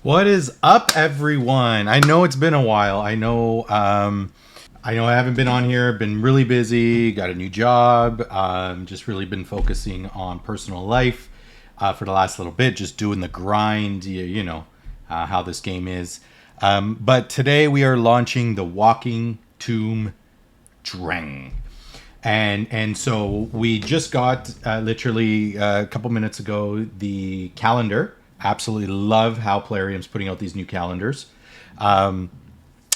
What is up, everyone? I know it's been a while. I know I haven't been on here. Been really busy. Got a new job. Just really been focusing on personal life for the last little bit. Just doing the grind. You know how this game is. But today we are launching the Walking Tomb Drang. And so we just got literally a couple minutes ago the calendar. Absolutely love how Plarium's putting out these new calendars. And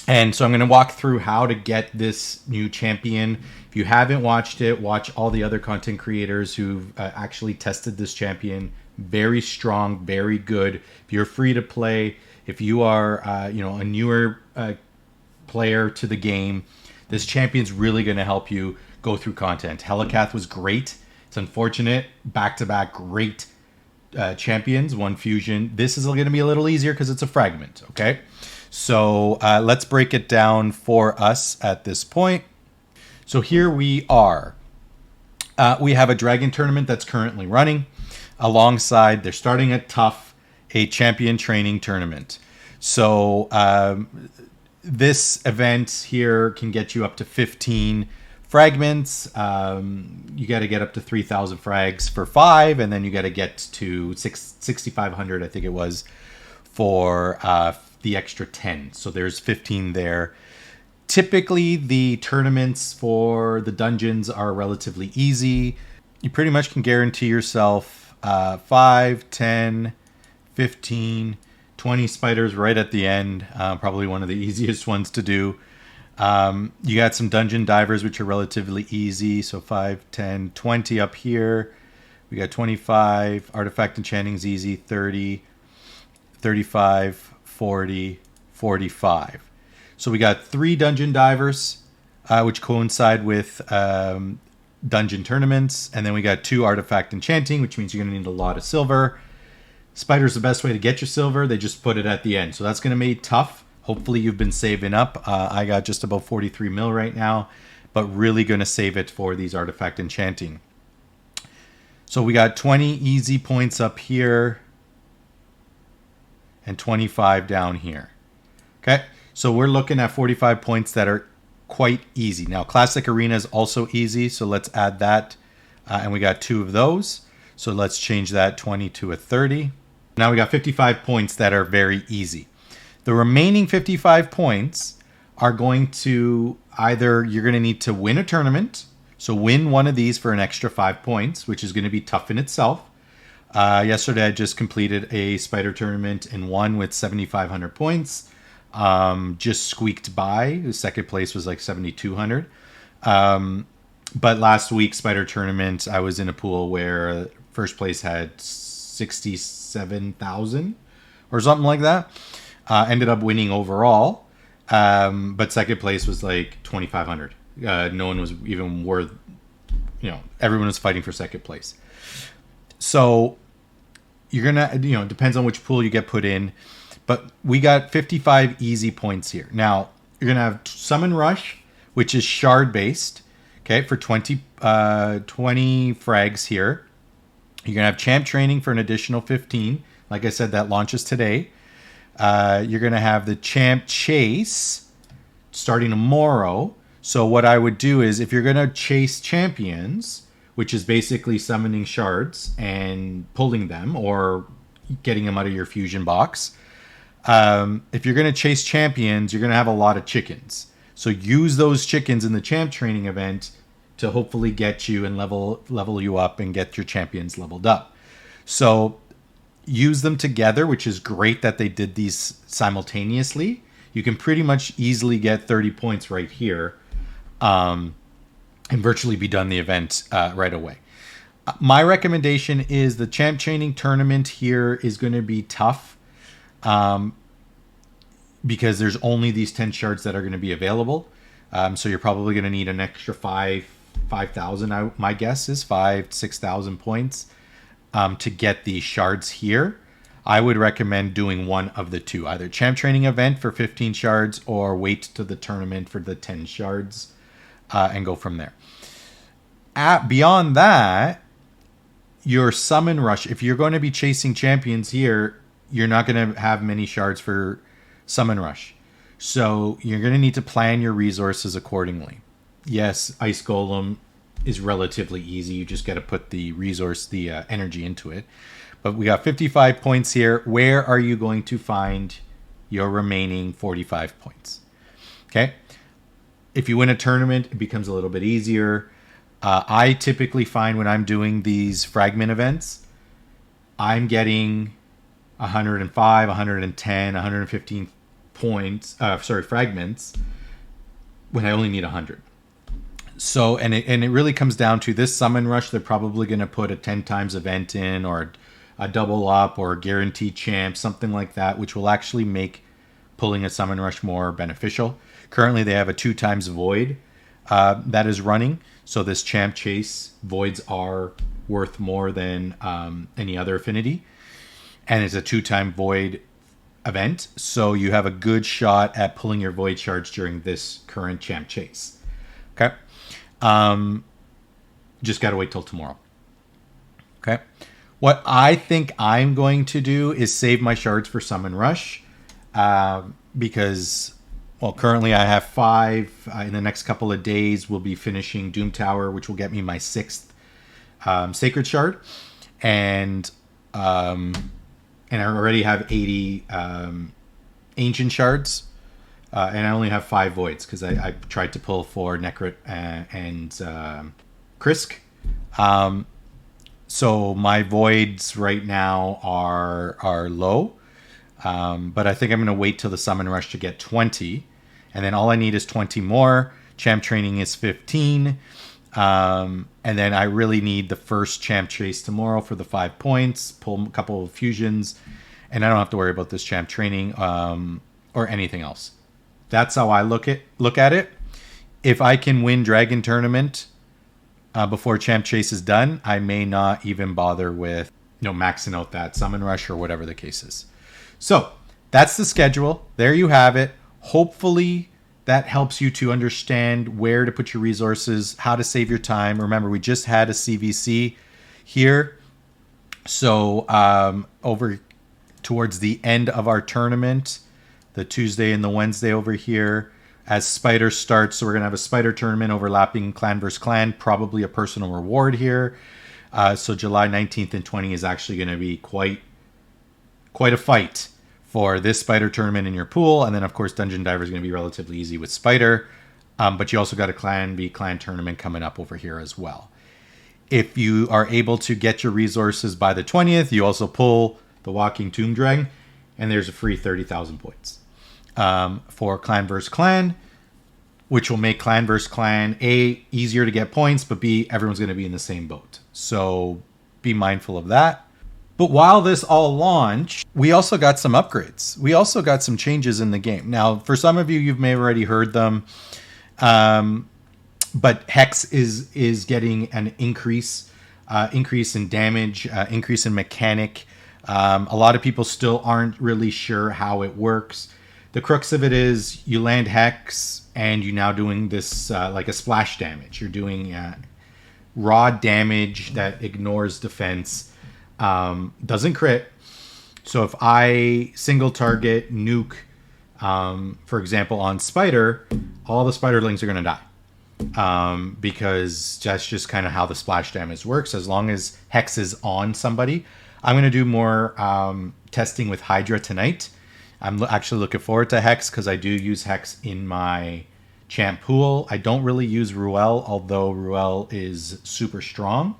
so I'm going to walk through how to get this new champion. If you haven't watched it, watch all the other content creators who've actually tested this champion. Very strong, very good. If you're free to play, if you are a newer player to the game, this champion's really going to help you go through content. Helicath was great. It's unfortunate. Back-to-back great champions, one fusion. This is going to be a little easier because it's a fragment, okay? So let's break it down for us at this point. So here we are. We have a dragon tournament that's currently running. Alongside, they're starting at tough, a champion training tournament. So this event here can get you up to 15 fragments. You got to get up to 3,000 frags for 5, and then you got to get to 6,500, I think it was, for the extra 10. So there's 15 there. Typically, the tournaments for the dungeons are relatively easy. You pretty much can guarantee yourself 5, 10, 15, 20 spiders right at the end. Probably one of the easiest ones to do. You got some dungeon divers, which are relatively easy. So 5, 10, 20 up here. We got 25. Artifact enchanting's easy. 30, 35, 40, 45. So we got 3 dungeon divers, which coincide with dungeon tournaments. And then we got 2 artifact enchanting, which means you're going to need a lot of silver. Spider's the best way to get your silver. They just put it at the end. So that's going to be tough. Hopefully you've been saving up. I got just about 43 mil right now, but really going to save it for these artifact enchanting. So we got 20 easy points up here and 25 down here. Okay, so we're looking at 45 points that are quite easy. Now, Classic Arena is also easy, so let's add that. And we got 2 of those. So let's change that 20 to a 30. Now we got 55 points that are very easy. The remaining 55 points are going to either you're going to need to win a tournament. So win one of these for an extra 5 points, which is going to be tough in itself. Yesterday, I just completed a spider tournament and won with 7,500 points. Just squeaked by. The second place was like 7,200. But last week's spider tournament, I was in a pool where first place had 67,000 or something like that. Ended up winning overall, but second place was like 2,500. No one was even worth, everyone was fighting for second place. So you're gonna, depends on which pool you get put in, but we got 55 easy points here. Now you're gonna have Summon Rush, which is shard based, okay, for 20 frags here. You're gonna have Champ Training for an additional 15. Like I said, that launches today. You're going to have the Champ Chase starting tomorrow. So what I would do is if you're going to chase champions, which is basically summoning shards and pulling them or getting them out of your fusion box. If you're going to chase champions, you're going to have a lot of chickens. So use those chickens in the champ training event to hopefully get you and level you up and get your champions leveled up. So use them together, which is great that they did these simultaneously. You can pretty much easily get 30 points right here and virtually be done the event right away. My recommendation is the champ training tournament here is going to be tough because there's only these 10 shards that are going to be available. So you're probably going to need an extra 5,000. My guess is 6,000 points to get these shards here. I would recommend doing one of the two, either champ training event for 15 shards or wait to the tournament for the 10 shards and go from there. Beyond that, your summon rush, if you're going to be chasing champions here, you're not going to have many shards for summon rush. So you're going to need to plan your resources accordingly. Yes, Ice Golem is relatively easy. You just got to put the energy into it. But we got 55 points here. Where are you going to find your remaining 45 points? Okay. If you win a tournament, it becomes a little bit easier. I typically find when I'm doing these fragment events, I'm getting 105, 110, 115 points, fragments, when I only need 100. So, and it really comes down to this summon rush. They're probably going to put a 10 times event in, or a double up, or a guaranteed champ, something like that, which will actually make pulling a summon rush more beneficial. Currently, they have a 2 times void that is running. So this champ chase voids are worth more than any other affinity. And it's a 2-time void event. So you have a good shot at pulling your void shards during this current champ chase. Okay. Just got to wait till tomorrow. Okay. What I think I'm going to do is save my shards for Summon Rush. Because, well, currently I have 5. In the next couple of days, we'll be finishing Doom Tower, which will get me my 6th Sacred Shard. And I already have 80 Ancient Shards. And I only have 5 Voids because I tried to pull 4 Necrit and Krisk. So my Voids right now are low. But I think I'm going to wait till the Summon Rush to get 20. And then all I need is 20 more. Champ Training is 15. And then I really need the first Champ Chase tomorrow for the 5 points. Pull a couple of fusions. And I don't have to worry about this Champ Training or anything else. That's how I look at it. If I can win Dragon Tournament before Champ Chase is done, I may not even bother with maxing out that Summon Rush or whatever the case is. So that's the schedule. There you have it. Hopefully that helps you to understand where to put your resources, how to save your time. Remember, we just had a CVC here. So over towards the end of our tournament, the Tuesday and the Wednesday over here, as Spider starts, so we're going to have a Spider tournament overlapping Clan vs. Clan, probably a personal reward here. So July 19th and 20th is actually going to be quite a fight for this Spider tournament in your pool. And then, of course, Dungeon Diver is going to be relatively easy with Spider. But you also got a Clan v Clan tournament coming up over here as well. If you are able to get your resources by the 20th, you also pull the Walking Tomb Dragon, and there's a free 30,000 points for Clan vs. Clan, which will make Clan vs. Clan, A, easier to get points, but B, everyone's going to be in the same boat. So be mindful of that. But while this all launched, we also got some upgrades. We also got some changes in the game. Now, for some of you, you may have already heard them. But Hex is getting an increase in damage, increase in mechanic. A lot of people still aren't really sure how it works. The crux of it is you land Hex and you're now doing this like a splash damage. You're doing raw damage that ignores defense. Doesn't crit. So if I single target nuke, for example, on Spider, all the Spiderlings are going to die. Because that's just kind of how the splash damage works. As long as Hex is on somebody. I'm going to do more testing with Hydra tonight. I'm actually looking forward to Hex because I do use Hex in my champ pool. I don't really use Ruel, although Ruel is super strong.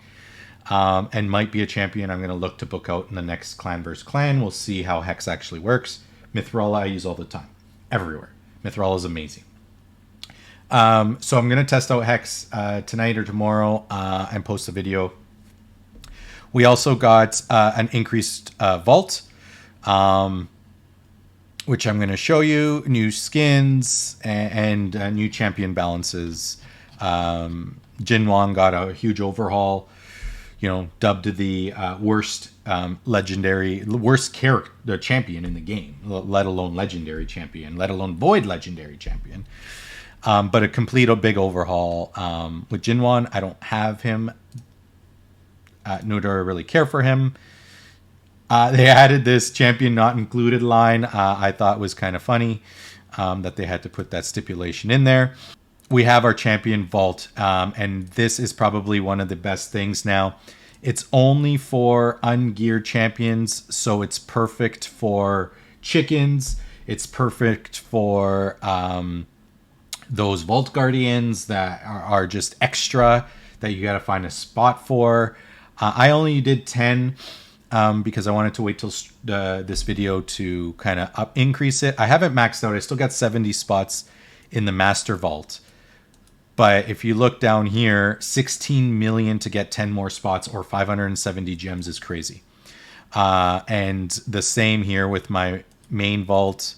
And might be a champion I'm going to look to book out in the next Clan vs. Clan. We'll see how Hex actually works. Mithrala I use all the time. Everywhere. Mithrala is amazing. So I'm going to test out Hex tonight or tomorrow and post a video. We also got an increased vault, which I'm going to show you. New skins and new champion balances. Jin Wang got a huge overhaul. Dubbed the worst character champion in the game, let alone legendary champion, let alone void legendary champion. But a complete big overhaul. With Jinwan, I don't have him, nor do I really care for him. They added this champion not included line. I thought was kind of funny that they had to put that stipulation in there. We have our champion vault, and this is probably one of the best things now. It's only for ungeared champions, so it's perfect for chickens. It's perfect for those Vault Guardians that are just extra that you got to find a spot for. I only did 10 because I wanted to wait till this video to kind of increase it. I haven't maxed out. I still got 70 spots in the Master Vault. But if you look down here, 16 million to get 10 more spots or 570 gems is crazy. And the same here with my main vault.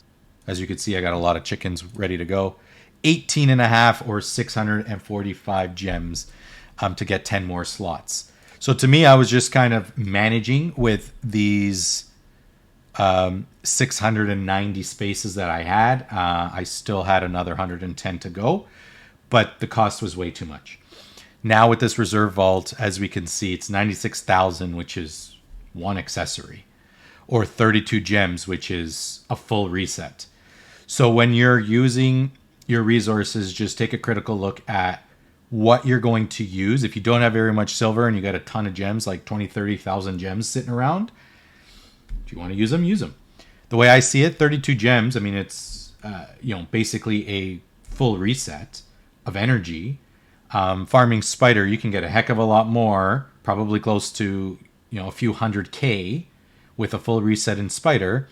As you can see, I got a lot of chickens ready to go. 18 and a half or 645 gems to get 10 more slots. So to me, I was just kind of managing with these 690 spaces that I had. I still had another 110 to go, but the cost was way too much. Now with this reserve vault, as we can see, it's 96,000, which is one accessory, or 32 gems, which is a full reset. So when you're using your resources, just take a critical look at what you're going to use. If you don't have very much silver and you got a ton of gems, like 20, 30,000 gems sitting around, if you want to use them, use them. The way I see it, 32 gems, I mean, it's, basically a full reset of energy. Farming spider, you can get a heck of a lot more, probably close to, a few 100K with a full reset in spider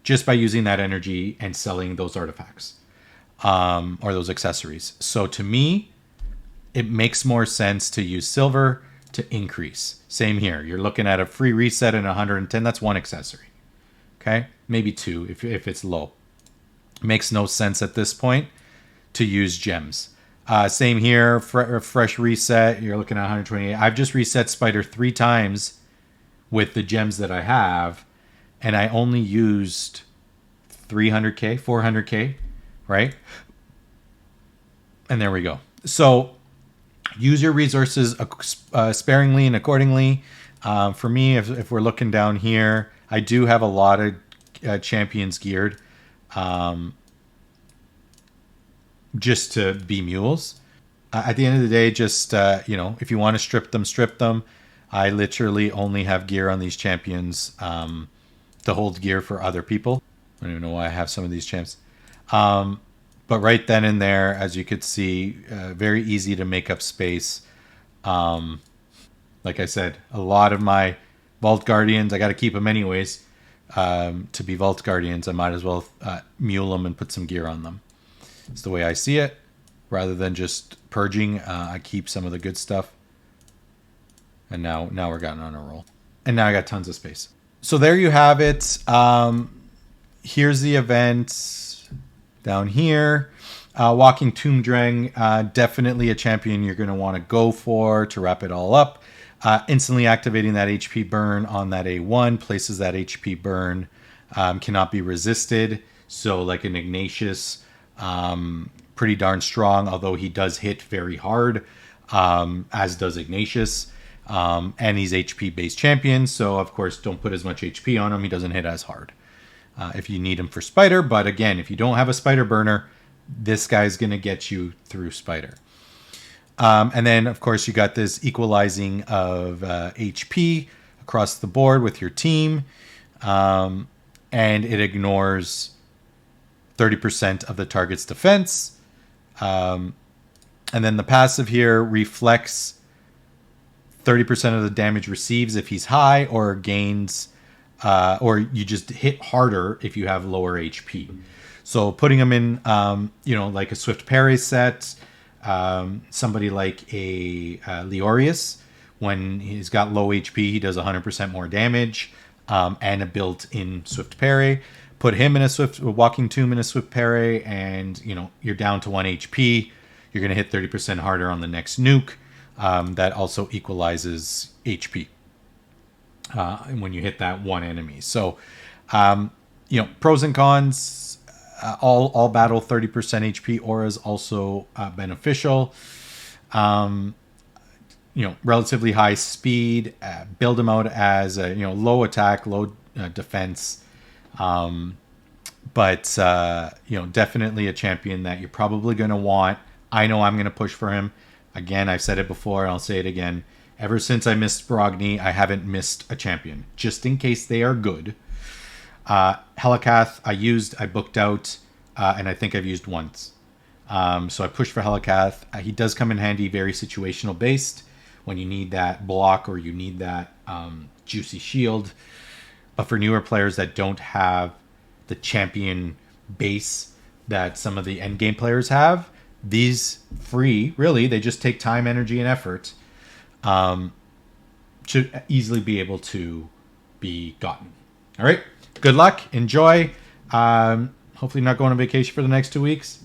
just by using that energy and selling those artifacts or those accessories. So to me, it makes more sense to use silver to increase. Same here. You're looking at a free reset and 110. That's one accessory. Okay? Maybe two if it's low. Makes no sense at this point to use gems. Same here. Fresh reset. You're looking at 128. I've just reset spider 3 times with the gems that I have, and I only used 300K, 400K, right? And there we go. So use your resources sparingly and accordingly. For me, if we're looking down here, I do have a lot of champions geared just to be mules. At the end of the day, just, if you want to strip them. I literally only have gear on these champions to hold gear for other people. I don't even know why I have some of these champs. But right then and there, as you could see, very easy to make up space. Like I said, a lot of my Vault Guardians, I got to keep them anyways. To be Vault Guardians, I might as well mule them and put some gear on them. It's the way I see it. Rather than just purging, I keep some of the good stuff. And now we're getting on a roll. And now I got tons of space. So there you have it. Here's the event down here. Walking Tomb Drang, definitely a champion you're going to want to go for to wrap it all up. Instantly activating that HP burn on that A1 places that HP burn cannot be resisted. So like an Ignatius, pretty darn strong, although he does hit very hard, as does Ignatius. And he's HP based champion, so of course don't put as much HP on him. He doesn't hit as hard if you need him for spider. But again, if you don't have a spider burner, this guy's gonna get you through spider. And then of course you got this equalizing of HP across the board with your team, and it ignores 30% of the target's defense. And then the passive here reflects 30% of the damage receives if he's high, or gains, or you just hit harder if you have lower HP. So putting him in, like a Swift Parry set, somebody like a Leorius, when he's got low HP, he does 100% more damage, and a built-in Swift Parry. Put him in a Walking Tomb in a Swift Parry, and you're down to 1 HP. You're going to hit 30% harder on the next nuke. That also equalizes HP when you hit that one enemy. So, pros and cons. all battle 30% HP auras also beneficial. Relatively high speed. Build him out as a low attack, low defense. But definitely a champion that you're probably going to want. I know I'm going to push for him. Again, I've said it before, I'll say it again. Ever since I missed Brogni, I haven't missed a champion, just in case they are good. Helikath, I booked out, and I think I've used once. So I pushed for Helikath. He does come in handy, very situational based, when you need that block or you need that juicy shield. But for newer players that don't have the champion base that some of the endgame players have, these free, really, they just take time, energy, and effort, should easily be able to be gotten. All right. Good luck. Enjoy. Hopefully not going on vacation for the next 2 weeks.